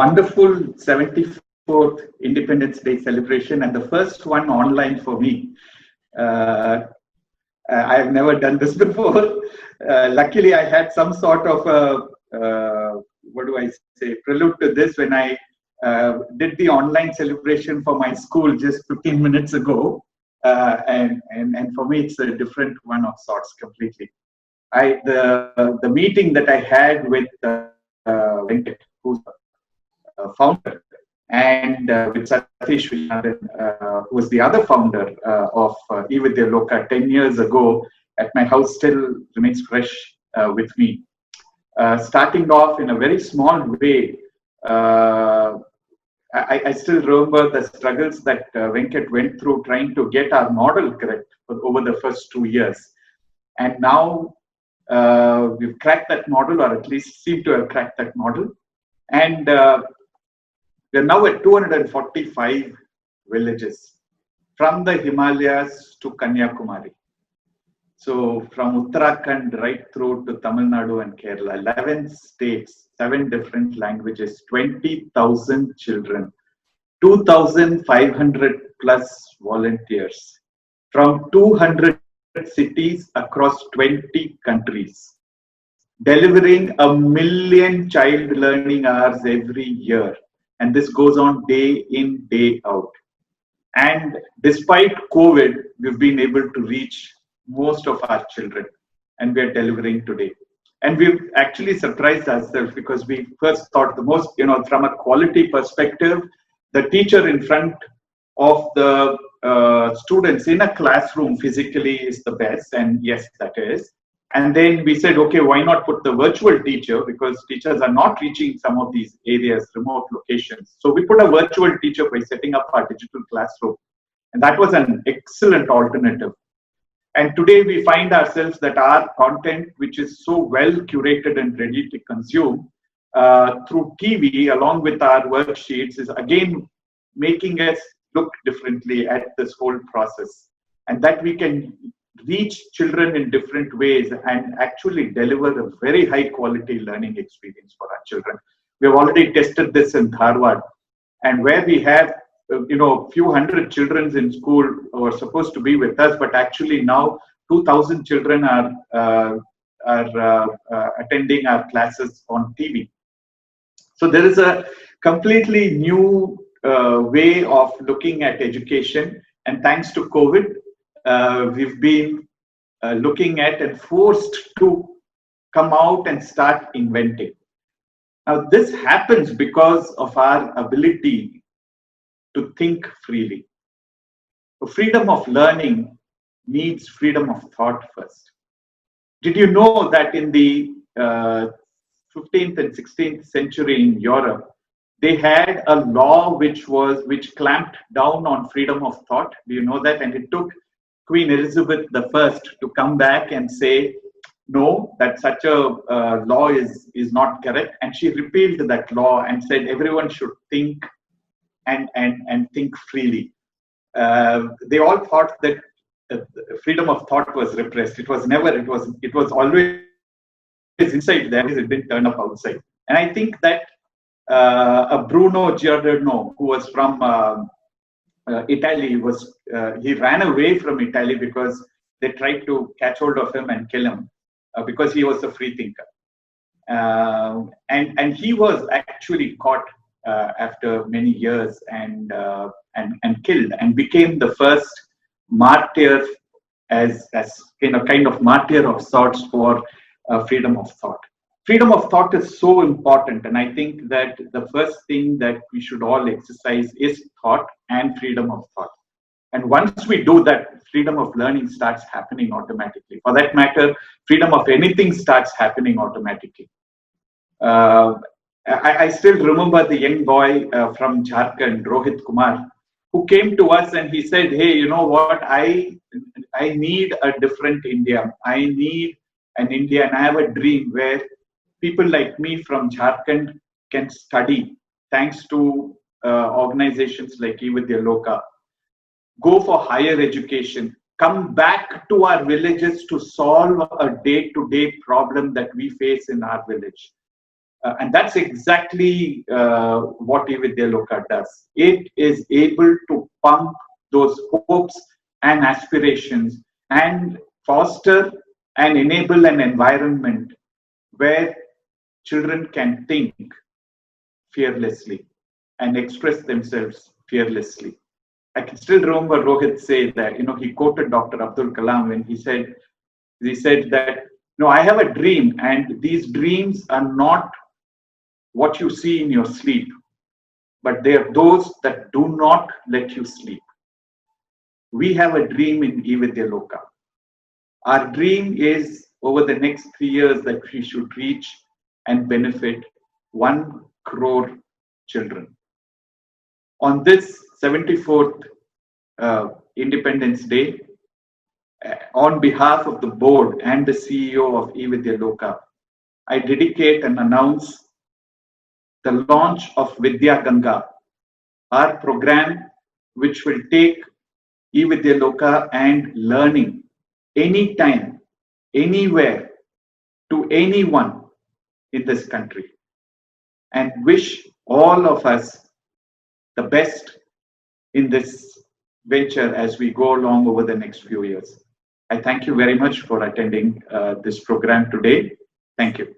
wonderful 74th Independence Day celebration, and the first one online for me. I have never done this before. Luckily, I had some sort of what do I say, prelude to this when I did the online celebration for my school just 15 minutes ago. And for me, it's a different one of sorts completely. The meeting that I had with Venkat, who's a founder, and with Satish Vishwanathan, who was the other founder of eVidya Loka 10 years ago at my house, still remains fresh with me. Starting off in a very small way, I still remember the struggles that Venkat went through trying to get our model correct over the first 2 years. And now we've cracked that model, or at least seem to have cracked that model. And we're now at 245 villages, from the Himalayas to Kanyakumari. So from Uttarakhand right through to Tamil Nadu and Kerala, 11 states, 7 different languages, 20,000 children, 2,500 plus volunteers from 200 cities across 20 countries, delivering 1 million child learning hours every year. And this goes on day in, day out. And despite COVID, we've been able to reach most of our children, and we are delivering today. And we've actually surprised ourselves, because we first thought the most, from a quality perspective, the teacher in front of the students in a classroom physically is the best. And yes, that is. And then we said, okay, why not put the virtual teacher, because teachers are not reaching some of these areas, remote locations. So we put a virtual teacher by setting up our digital classroom. And that was an excellent alternative. And today we find ourselves that our content, which is so well curated and ready to consume through TV, along with our worksheets, is again making us look differently at this whole process. And that we can reach children in different ways and actually deliver a very high quality learning experience for our children. We have already tested this in Dharwad, and where we have few hundred children in school who are supposed to be with us, but actually now 2,000 children are attending our classes on TV. So there is a completely new way of looking at education, and thanks to COVID, we've been looking at and forced to come out and start inventing. Now, this happens because of our ability to think freely. Freedom of learning needs freedom of thought first. Did you know that in the 15th and 16th century in Europe, they had a law which clamped down on freedom of thought? Do you know that? And it took Queen Elizabeth I to come back and say, no, that such a law is not correct. And she repealed that law and said everyone should think and think freely. They all thought that freedom of thought was repressed. It was never. It was always inside there. It didn't turn up outside. And I think that Bruno Giordano, who was from Italy, he ran away from Italy because they tried to catch hold of him and kill him because he was a free thinker. And he was actually caught after many years and killed, and became the first martyr, as kind of martyr of sorts for freedom of thought. Freedom of thought is so important, and I think that the first thing that we should all exercise is thought and freedom of thought. And once we do that, freedom of learning starts happening automatically. For that matter, freedom of anything starts happening automatically. I still remember the young boy from Jharkhand, Rohit Kumar, who came to us and he said, hey, you know what, I need a different India. I need an India, and I have a dream where people like me from Jharkhand can study thanks to organizations like eVidya Loka, go for higher education, come back to our villages to solve a day-to-day problem that we face in our village. And that's exactly what eVidyaloka does. It is able to pump those hopes and aspirations and foster and enable an environment where children can think fearlessly and express themselves fearlessly. I can still remember Rohit say that, he quoted Dr. Abdul Kalam when he said that, I have a dream, and these dreams are not what you see in your sleep, but they are those that do not let you sleep. We have a dream in eVidyaloka. Our dream is over the next 3 years that we should reach and benefit 1 crore children. On this 74th Independence Day, on behalf of the board and the CEO of eVidyaloka, I dedicate and announce the launch of Vidya Ganga, our program which will take eVidyaloka and learning anytime, anywhere, to anyone in this country, and wish all of us the best in this venture as we go along over the next few years. I thank you very much for attending this program today. Thank you.